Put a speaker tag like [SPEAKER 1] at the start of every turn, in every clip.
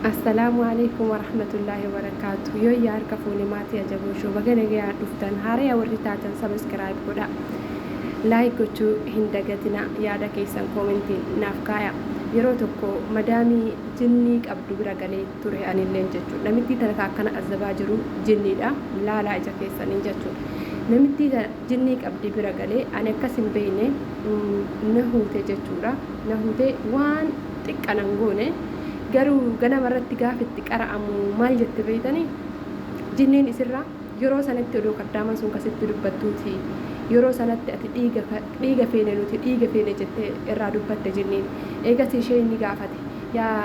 [SPEAKER 1] Assalaamu alaykum warahmatullahi wabarakaatu. Yoo yaarka fuuni maatii ajaboo shoo bagana gayaa dhuftan haaraya warri taatan subscribe godha. Like gochuu hin dagatina, yaada keessan commentiin naaf kaaya. Yeroo tokko madaamii jinnii qabdu bira galee ture anilleen jechuudha. Namitti tana akkana azabaa jiru jinniidha. Laalaa ija keessaniin jechuudha. Namitti jinnii qabdi bira galee ani akkas hin beekne na huute jechuudha. Na huute waan xiqqanan goone garuu ganama irratti gaafitti qara'amu maal jette beeytanii jinniin isirraa yeroo sanatti odoo kaddaaman sun kasitti dubbattuuti yeroo sanatti ati dhiiga feene nuti dhiiga feene jettee irraa dubbatte jinniin eegas ishee inni gaafate yaa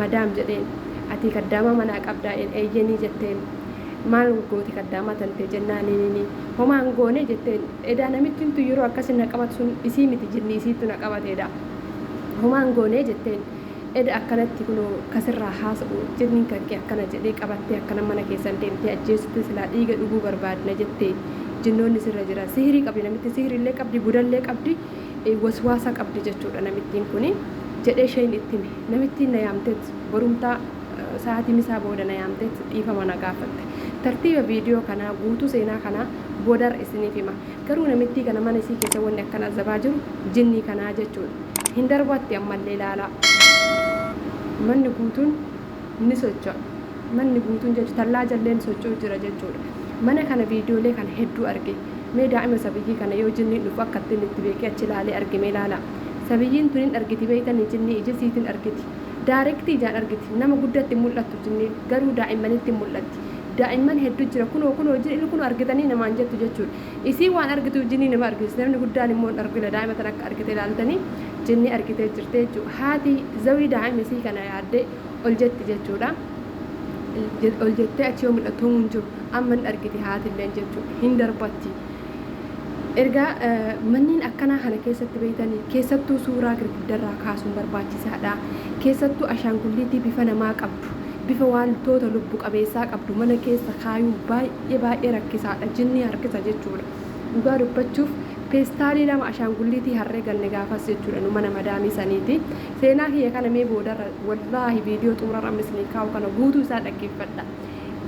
[SPEAKER 1] madaam jedheen ati kaddaama manaa qabdaa eeyyenii jetteen maal gooti kaddaamaa tante jennaaniini homaan goone jetteen edaa namittintu yeroo akkasin na qabatu sun isii miti jinnii isiittu na qabateedha homaan goone jetteen eda akkanatti kunoo kasirraa haasa'u jinniin kankee akkana jedhee qabattee akkana mana keessan deemtee ajjeesutti silaa dhiiga dhuguu barbaadna jettee jinnoonni sirra jira sihirii qabdi namitti sihirillee qabdi budallee qabdi waswaasa qabdi jechuudha namittiin kuni jedhee isheen itti hime namittiin na yaamteet borumtaa sa'aatii misaa booda na yaamteet dhiifama na gaafatte tartiiba viidiyoo kanaa guutuu seenaa kanaa boodar isiniif hima garuu namittii kana mana isii keessa wanni akkana azabaa jiru jinnii kanaa jechuudha hin darbatti ammallee ilaalaa manni guutuun ni socho'a manni guutuun jechuudha tallaa jalleen socho'u jira jechuudha mana kana viidiyoolee kana hedduu arge mee daa'ima sabiyyii kana yoo jinni dhufu akka ittiin itti beekee achi ilaalee argime ilaala sabiyyiin tuniin argiti beeytanii jinni ijisiitiin argiti daarektii ijaan argiti nama guddatti mul'attu jinni garuu daa'immanitti mul'atti daa'imman hedduu jira kunoo jinni kun argitanii namaan jettu jechuudha isii waan argitu jinni nama argisi namni guddaan immoo hin argina daa'ima tan akka argite ilaaltanii jinni argitee jirte jechuudha haati zawii daa'ima isii kana yaaddee ol jetti jechuudha ol jettee achi yoo mul'atu hin jiru amma hin argiti haatilleen jechuudha hin darbatti ergaa manneen akkanaa kana keessatti beeytanii keessattuu suuraa girgiddarraa kaasuun barbaachisaadha keessattuu ashaangulliitii bifa namaa qabdu bifa wantoota lubbu qabeessaa qabdu mana keessa kaayuun baay'ee rakkisaadha jinni harkisa jechuudha dhugaa dubbachuuf peestaalii lama ashaangulliitii harree ganne gaafas jechuudha nu mana madaamii saniiti seenaa kiyya kana mee boodarra wallaahi viidiyoo xumurarra misnii kaa'u kana guutuu isaa dhaggeeffadha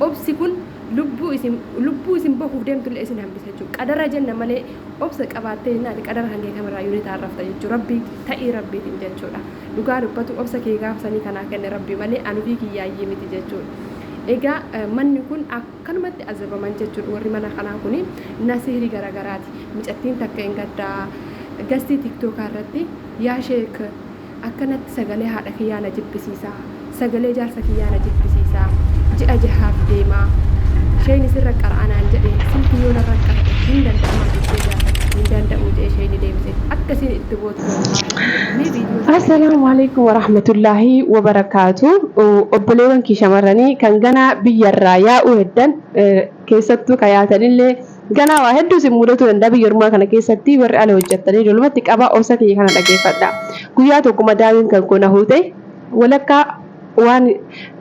[SPEAKER 1] obsi kun lubbuu isin bahuuf deemtullee isin hambisa jechuudha qadara jenna malee obsa qabaattee naati qadara hangee kamirraa yoo taarrafta jechuudha rabbii ta'ii rabbiitiin jechuudha dhugaa dubbatu obsa kee gaafsanii kanaa kenne rabbii malee anufii kiyyaayyee miti jechuudha egaa manni kun akkanumatti azabaman jechuudha warri mana kanaa kuni nasiirii garagaraati micattiin takka hin gaddaa gastii tiktookaa irratti yaa sheek akkanatti sagalee haadha kiyyaa na jibbisiisaa sagalee jaarsa kiyyaa na jibbisiisaa ji'a jahaaf deemaa isheen isirra qara'anaan jedhe silkii yoo narra qara'e hin danda'amaa jettee gaafate hin danda'u jedhe isheen deebise akkasiin itti bootu
[SPEAKER 2] Assalaamu alaikum warahmatullahi wabarakaatu. Obboleewwan kii shamarranii kan ganaa biyyarraa yaa'uu heddan keessattuu kayaatanillee ganaa waa hedduu isin mudatu danda'a biyya ormaa kana keessatti warri ala hojjettanii dolumatti qabaa obsa kiyya kana dhageeffadha. Guyyaa tokko madaamiin kan koo na huute walakkaa waan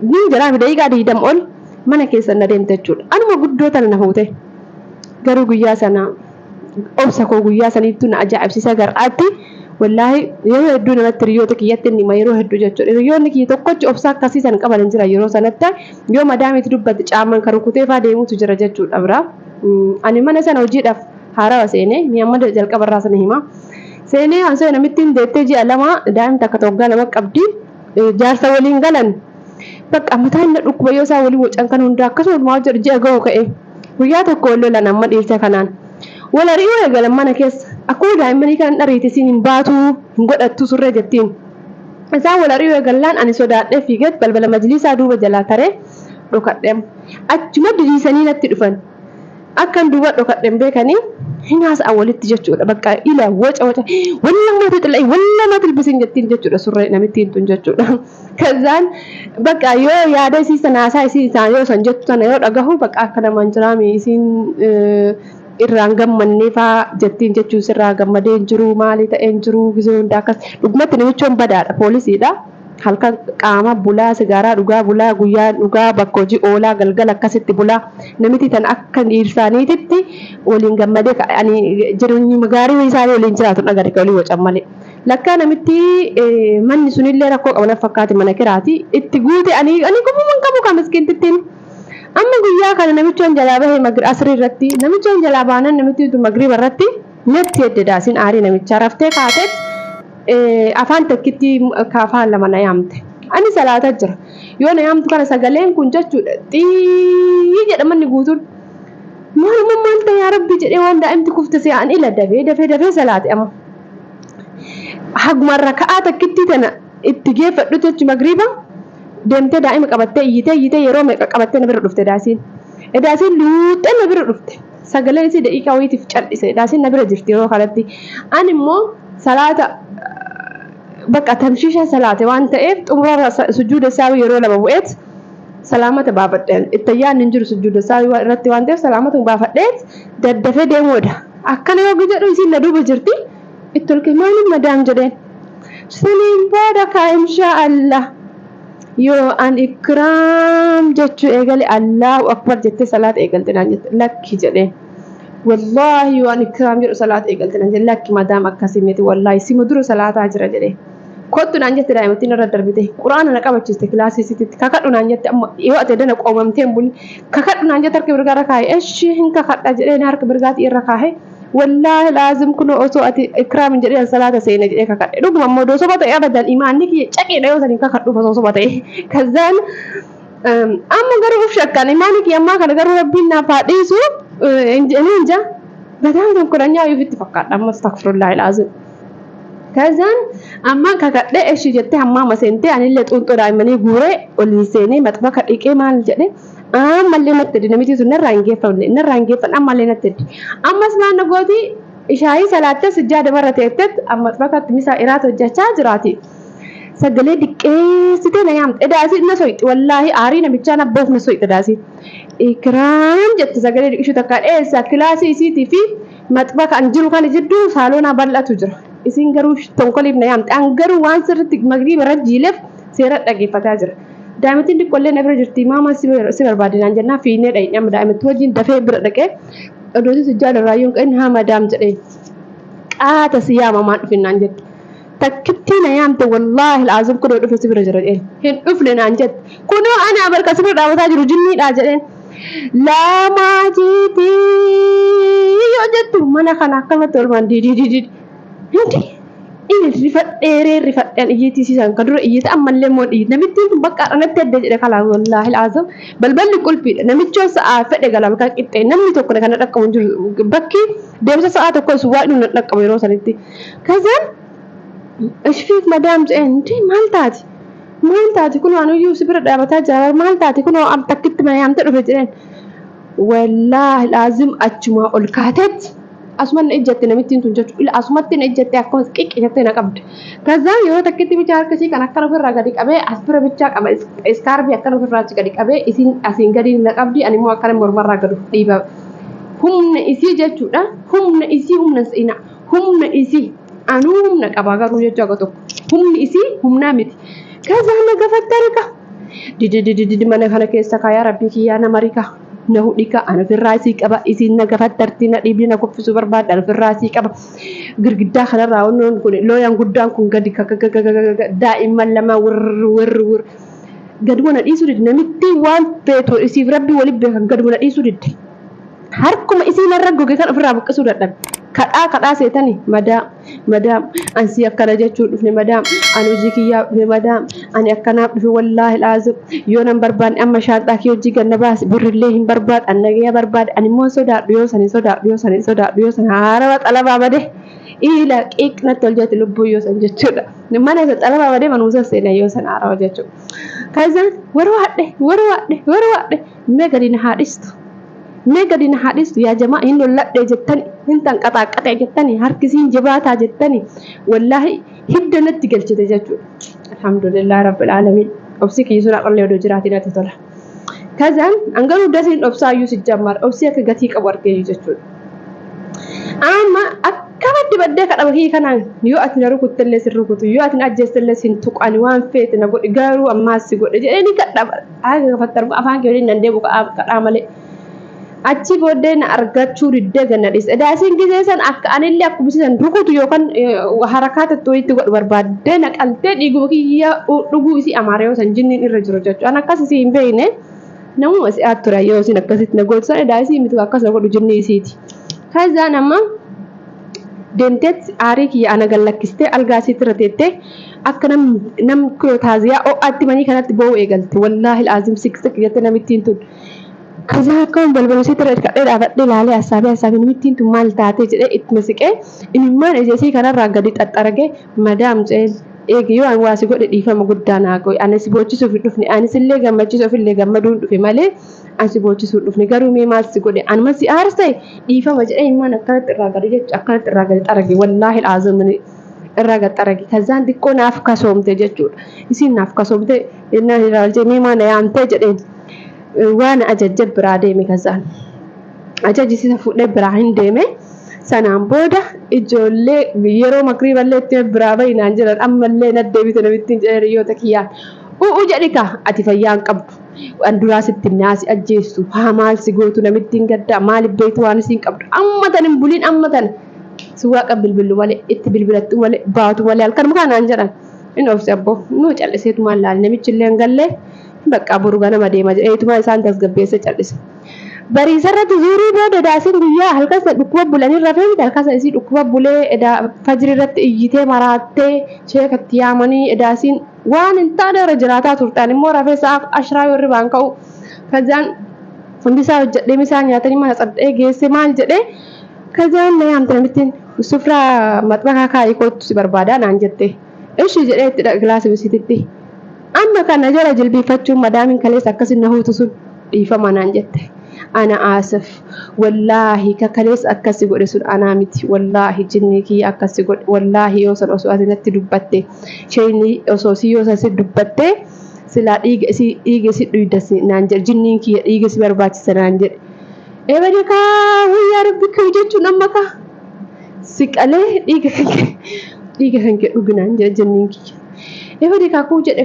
[SPEAKER 2] ni jalaa fi daqiiqaa 20 ol mana keessan na deemte jechuudha. Anuma guddoo tana na huute garuu guyyaa sana obsa koo guyyaa saniittu na ajaa'ibsiisa gar'aatti. Wallahi yeroo hedduu namatti hiriyoota kiyyatti nima yeroo hedduu jechuudha hiriyoonni kiyya tokkochi obsaa akkasii san qaban hin jira yeroo sanatti yoo madaamiitti dubbatti caaman kan rukutee faa deemutu jira jechuudha bira ani mana sana hojiidhaaf haarawa seenee mi'ammada jalqabarraa sana hima seenee ansoo namitti hin deettee ji'a lama daa'imni takka toggaa nama qabdi jaarsa waliin galan bakka mataan na dhukkuba yoo isaa waliin wacan kan hundaa akkasuma ji'a ga'u ka'e guyyaa tokko wal lolan amma dhiirsa kanaan wala ri'oo eegalan mana keessa akkuma daa'immanii kan dhariite siin hin baatu hin godhattu surree jettiin isaan wala ri'oo eegallaan ani sodaadhee fiigeet balbala majlisaa duuba jalaa taree dhokadheem achuma diriisanii natti dhufan akkan duuba dhokadheem beekanii hin haasa'an walitti jechuudha bakka ila waca wallamatti xilai wallamatti ilbisiin jettiin jechuudha surree namittiin tun jechuudha kazaan bakka yoo yaada isii sanaasaa isii isaan yoo san jettu sana yoo dhagahu bakka akka namaan jiraami isiin irraan gammannee faa jettiin jechuun sirraa gammadee jiru maalii ta'ee jiru gisee hundaa akkas dhugumatti namichoon badaadha poolisiidha halkan qaama bulaa sigaaraa dhugaa bulaa guyyaa dhugaa bakka hojii oolaa galgala akkasitti bulaa namitti tan akka dhiirsaaniititti waliin gammadee ani jireenya gaarii isaanii waliin jiraatu dhagare ka walii wacan malee lakkaa namitti manni sunillee rakkoo qaban fakkaate mana kiraati itti guute ani gubuman qabu kan miskiintittiin amma guyyaa kana namichoon jalaa bahee asrii irratti namichoon jalaa baanan namitti magriba irratti natti hedde daasiin aarii namicha raftee kaateet afaan takkitti kaafaan lama na yaamte ani salaata jira yoo na yaamtu kana sagaleen kun jechuudha xii jedha manni guutuun maal ta'e yaa rabbi jedhee waan daa'imti kufte se'an ila dafee salaate amma haguma raka'aa takkitti tana itti geeffadhu jechu magriba deemtee daa'ima qabattee iyyitee yeroo meeqa qabattee na bira dhufte daasiin luuxee na bira dhufte sagaleen isii daqiiqaa wayiitiif cal'ise daasiin na bira jirti yeroo kanatti ani immoo salaata bakka tamshiisha salaate waan ta'eef xumura sujuuda saawi yeroo lama bu'eet salaamata baafadheen ittayyaan hin jiru sujuuda saawi irratti waan ta'eef salaamata baafadheet daddafee deemuudha akkana yoo jedhu isiin na duuba jirti itti ol maaliif madaam jedheen saniin booda kaa inshaa Allah yoo an ikraam jechuu eegale Allahu akbar jettee salaata eegalte naan jette lakki jedheen wallahi yoo an ikraam jedhu salaata eegalte naan jette lakki madaam akkasii miti wallahi sima dura salaataa jira jedheen kottu naan jette daa'imattiin irra darbite quraana na qabachiiste kilaasii isitti kakadhu naan jette amma yoo ate dana qoomamteen buli kakadhu naan jette harka birgaa irra kaa'e eshi hin kakadha jedheen harka birgaati irra kaa'e wallahi laazim kun osoo ati ikraam jedhee salaata seena jedhee kakadhe dhuguma ammoo doo soba ta'e abadan imaanni kiyya caqeedha yoo saniin kakadhu osoo soba ta'e kazaan amma garuu uf shakkaan imaanni kiyya ammaa kana garuu rabbiin naaf haa dhiisu inja badaan kun kudhanyaa yuufitti fakkaadha amma astaghfirullah laazim kazaan amma kakadhe eshi jettee hammaama seentee anillee xuunxoo daa'immanii guuree olii seenee maxbaka dhiqee maal jedhe ammallee natti dinamitii sun narraa hin geeffanne ammallee natti ammas maal gooti ishaayii salaattee sijjaada marra teettet amma maxbakatti misaa iraata hojjechaa jiraati sagalee diqqeessitee na yaamte edaasii na soyxi wallaahi aarii namichaan abboof na soyxi edaasii ikraam jette sagalee diqqishu takka dheessa kilaasii isiitii fi maxbaka an jiru kana jidduu saaloonaa bal'atu jira isin garuu tonkoliif na yaamte an garuu waan sirriitti magriiba irra jiileef seera dhaggeeffataa jira daa'imattiin xiqqoollee na bira jirti maama si barbaadinaan jennaa fiinee dha'in amma daa'imattii wajjin dafee bira dhaqee odootii sijjaada irraa yoo qe'in haa madaam jedhee qaata si yaamamaan dhufinnaan jette takkitti na yaamte wallaahi laazim kunoo dhufe si bira jira jedheen hin dhufne naan jette kunoo ana abarka si bira dhaabataa jiru jinniidha jedheen laamaa jiitii yoo jettu mana kana akkamatti olmaan diidii hindi ini rifadheen iyyitiisisan ka dura iyyita ammallee moo dhiyi namittiin kun bakka dhanatti adda jedhe kalaa wallaahi laazim balballi qulfiidha namichoon sa'aa fedhe galaa bakka qixxee namni tokko kana dhaqqabu jiru bakki deemsa sa'aa tokko isu waa inni dhaqqabu yeroo sanitti kazaan ishfiif madaam jedheen hindi maal taati kun waan iyyuu si bira dhaabataa jira maal taati kun am takkitti mana yaamte dhufe jedheen wallaahi laazim achumaa ol kaateetti asuman ejjette namittiin tun jechuudha ila asumatti ejjette akkuma qiqqi jettee na qabde kazaan yeroo takkitti bicha harkasii kan akka ofirraa gadi qabee as bira bichaa qaba iskaarbii akka ofirraa gadi qabee isin asiin gadi na qabdi ani immoo akka mormarraa gadu dhiiba humna isii jechuudha humna sina humna isii anuu humna qaba garuu jechuu akka tokko humni isii humnaa miti kazaan na gafattarika didi mana kana keessa kaa yaa rabbii kiyyaa nama rika na hudhika ana firraasii qaba isin na gafattarti na dhiibni na kuffisu barbaada ana firraasii qaba girgiddaa kanarraa wannoon kun looyaan guddaan kun gadi daa'imman lama wirr gaduma na dhiisuu didde namitti waan feetu isiif rabbi waliin beekan gaduma na dhiisuu didde harkuma isiin irra goge kan ofirraa buqqisuu dadhabe kadhaa seetani madaam ansi akkana jechuu dhufne madaam ani hojii kiyyaa dhufne madaam ani akkanaaf dhufe wallaahi laazim yoo nan barbaadne amma shaanxaa kee hojii ganna baase birrillee hin barbaad annagaya barbaade ani immoo sodaadhu yoo sani haarawa xalabaa bade ila qiiqnatti ol jette lubbuu yoo san jechuudha mana isa xalabaa bade manuusa seena yoo san haarawa jechuudha kazaan warwaadhe mee gadi na haadhistu yaa jamaa hin lolladhe jettani hin tanqaxaaqqate jettani harkisiin jabaataa jettani wallaahi hidda natti galchite jechuudha alhamdulillah rabbil alamin obsi kiisuun aqallee odoo jiraatiin ati tola kazaan angaruu dasiin obsaayyuu si jammar obsi akka gatii qabu argee jechuudha amma akkamatti baddee kadhaba kii kanaan yoo ati na rukuttellee sin rukutu yoo ati na ajjeestellee sin tuqani waan feete na godhi garuu ammaas si godhe jedhee ni kadhaba aaga gafattar afaan kee waliin nan deebu kadhaa malee achi booddee na argachuu diddee ganna dhis edaasiin gisee san akka anillee akkuma san rukutu yookaan harakaata itti godhu barbaaddee naqaltee dhiiguma kiyya dhuguu isii amaaree san jinniin irra jiru jechuudha an akkas isii hin beekne namuma si ture yoo isin akkasitti na gootu san edaasii miti akkas na godhu jinnii isiiti kazaan amma deemteetti aarii kiyya ana gallakkistee algaa isiitti irra teettee akka nam kirotaaziyaa o'aatti manii kanatti boo'u eegalte wallaahi al'aazim siksik jettee namittiin tun kaza akkam balbala isiitti irra kadhee dhaabadhee ilaalee hasaabee namittiin tun maal taatee jedhee itti masiqee inimmaan ejesii kanarraa gadi xaxxaragee madaam ceel eegi yoo an waasi godhe dhiifama guddaa naa goe anis boochisuu fi dhufne anis illee gammachiisuuf illee gammaduun dhufe malee ansi boochisuu dhufne garuu mee maal si godhe anuma si aarsee dhiifama jedhee immaan akkanatti irraa gadi jechu akkanatti irraa gadi xarage wallaahi al'aazim irraa gadi xarage kazaan xiqqoo naaf kasoomte jechuudha isiin naaf kasoomte innaan ilaalchee mee maana yaamtee jedheen waan ajajje biraa deeme kazaan ajajisiisa fuudhee biraa hin deeme sanaan booda ijoollee yeroo makriiballee itti biraa bayinaan jiran ammallee naddeebite namittiin jedhee hiriyoota kiyyaan u'u jedhika ati fayyaan qabdu an duraa sitti naasi ajjeessu haa maal si gootu namittiin gaddaa maaliif beektu waan isiin qabdu amma tan hin buliin amma tan si waaqa bilbilu malee itti bilbilattu malee baatu malee halkan mukaanaan jedhan inni obsi abboo nuu calliseetumaan laal namichi illee hin gallee bakka boru ganama deema jedheetumaa isaan tasgabbeesse callise. Bariisarratti zuurii booda daasiin guyyaa halkasa dhukkuba bulanii rafee halkasa isii dhukkuba bulee fajri irratti iyyitee maraattee sheekatti yaamanii daasiin waan hin taane irra jiraataa turtaan immoo rafee sa'a ashraa yoo ribaan ka'u kazaan hundisaa hojjedhee misaa nyaatanii mana xaddee geesse maal jedhee kazaan na yaamte namittiin sufraa maxbakaa kaayii kootu si barbaadaa naan jette ishii jedhee itti gilaasa bisiititti amma kana jala jilbiifachuun madaamin kaleessa akkasin na huutu sun dhiifama naan jette. Ana asaf wallahi kakalees akkasi godhe sun anaa miti wallahi jinni kiyya akkasi godhe wallahi yoo san osoo asinatti dubbatte shayni osoo si yoo san si dubbatte silaa dhiiga si dhuydas naan jedhe jinniin kiyya dhiiga si barbaachisa naan jedhe eebade kaa wayyaa rabbi kee jechuun amma kaa siqalee dhiiga kan kee dhuginaan jedhe jinniin kiyya eebade kaa kuu jedhe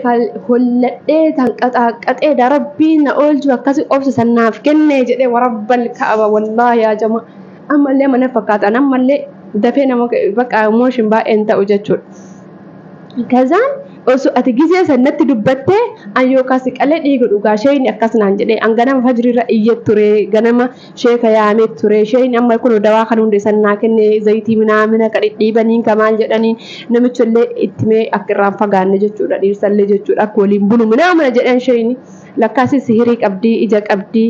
[SPEAKER 2] holladhee tan qaxaaqaxee darabbiin na oolchu akkasi obsa sannaaf kennee jedhe warabbal ka'aba wallahi yaa jama ammallee mana fakkaatan ammallee dafee nama bakka mooshin baay'een ta'u jechuudha kazaan osoo ati gisee sannatti dubbattee an yookaan siqalee dhiiga dhugaa shayni akkas naan jedhee an ganama fajriirra iyyee ture ganama sheeka yaamee ture shayni amma kun dawaa kan hundi sannaa kennee zayitii minaamina kan dhiibaniin kamaal jedhaniin namichallee ittimee akka irraan fagaanne jechuudha dhiirsallee jechuudha akka waliin bulu minaamina jedhan shayni lakkaasi sihirii qabdii ija qabdii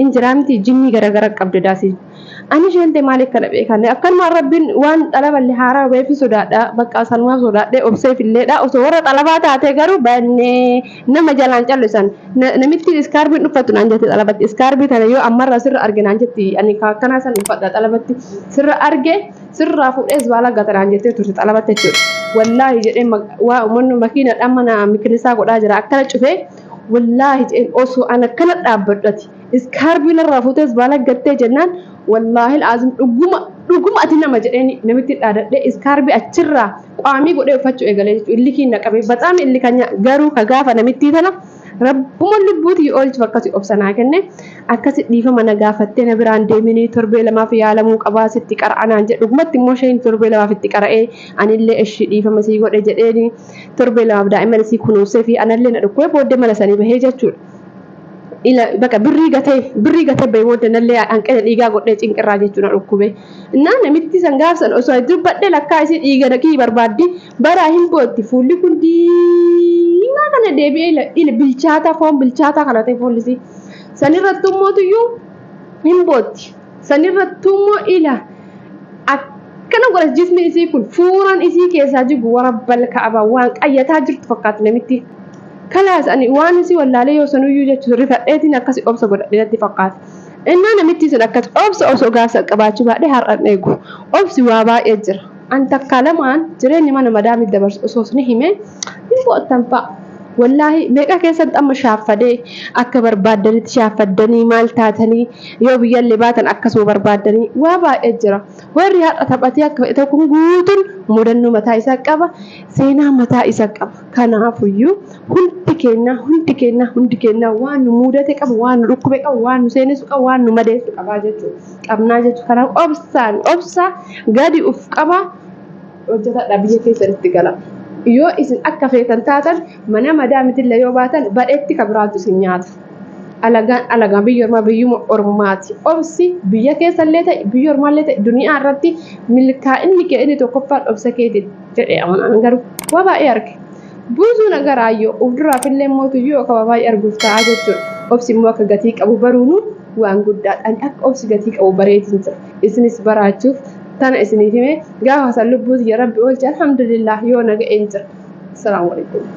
[SPEAKER 2] injiraamti jimmii garagara qabdi daasiin ani shente maaliif kana beekanne akkanuma rabbiin waan xalaballee haaraa weefi sodaadha bakka sanumaa sodaadhee obseef illeedha osoo warra xalabaa taatee garuu bannee nama jalaan callisan namitti iskaarbiin dhuffatu naan jetti xalabatti iskaarbii tana yoo ammarra sirra arge naan jetti ani akkanaa san uffadha xalabatti sirra arge sirraa fuudhee zbaala gata naan jettee turte xalabatti jechuudha wallaahi jedhee waa uummanni makiina dhamma mikilisaa godhaa jira akkana cufee wallaahi jedheen osoo ana kana dhaabbadhati iskaarbiin irraa fuutee zbaala gattee jennaan wallahi alazim dhuguma ati nama jedheni namitti dhaadadhe iskaarbii achirraa qaamii godhee uffachuu eegalee jechuudha illi kiin naqabe baxaam illi kanya garuu ka gaafa namitti tana rabbuma lubbuuti oolchu akkasi obsanaa kenne akkasi dhiifama na gaafattee na biraan deeminii torbee lamaaf yaalamuu qabaa sitti qara'anaan jedhu dhugumatti immoo sheen torbee lamaaf itti qara'ee anillee ishi dhiifama sii godhe jedheeni torbee lamaaf daa'imman sii kunuunsee fi anallee na dhukkee booddee mala sanii bahee jechuudha. Ila baka birrii gatee beemoota nallee hanqina dhiigaa godhee cinqirraa jechuudha dhukkube innaan namitti san gaafsan osoo dubbadhee lakkaa isii dhiiga dhaqii barbaaddi baraa hin bootti fuulli kun diimaa kana deebi'ee ila bilchaataa foon bilchaataa kana ta'e fuullisii sanirrattuu mootuyyuu hin bootti sanirrattuu ila akkana godhas jismi isii kun fuuran isii keessaa jigu warabbal ka'aba waan qayyataa jirtu fakkaatu namitti. Kalaas ani waan isii wallaalee yoo sanuyyuu jechuun rifadheetiin akkasi obsa godhadheetti fakkaata. Innaa namitti sun akkas obsa osoo gaafsa qabaachuu baadhee har'an eegu. Obsi waa baay'ee jira. An takka lamaan jireenya mana madaamii dabarsu osoo ni hime hin boottan fa'a. wallahi meeqa keessatti amma shaaffadee akka barbaadanitti shaaffadanii maal taatanii yoo biyyallee baatan akkasuma barbaadanii waa baay'ee jira. Warri har'a taphatee akka fedhe tokko guutuun mudannoo mataa isaa qaba, seenaa mataa isaa qaba. Kanaafuyyuu hundi keenya waan nu mudate qaba, waan nu dhukkube qaba, waan nu seenessu qaba, waan nu madeessu qabaa jechuudha. Qabnaa jechuudha. Kanaaf obsa gadi uf qaba hojjetadha biyya keessatti gala. Yoo isin akka feetan taatan mana madaamitillee yoo baatan badheetti kabiraatu isin nyaata. Alagaan biyya ormaa biyyuma ormaati. Obsi biyya keessallee ta'e biyya ormaallee ta'e duniyaa irratti milkaa'inni kee inni tokkoffaan obsa keeti jedhee amanaan garuu waa baay'ee arge. Buusuu nagaraayyoo ufduraafillee mootuyyuu akka waa baay'ee arguuf ta'a jechuudha. Obsi immoo akka gatii qabu baruunu waan guddaadhaan akka obsi gatii qabu bareetiin jira. Isinis baraachuuf tana isiniif hime gaafa san lubbuuti ya rabbi oolche alhamdulillah yoo naga'een jira. Assalaamu alaikum.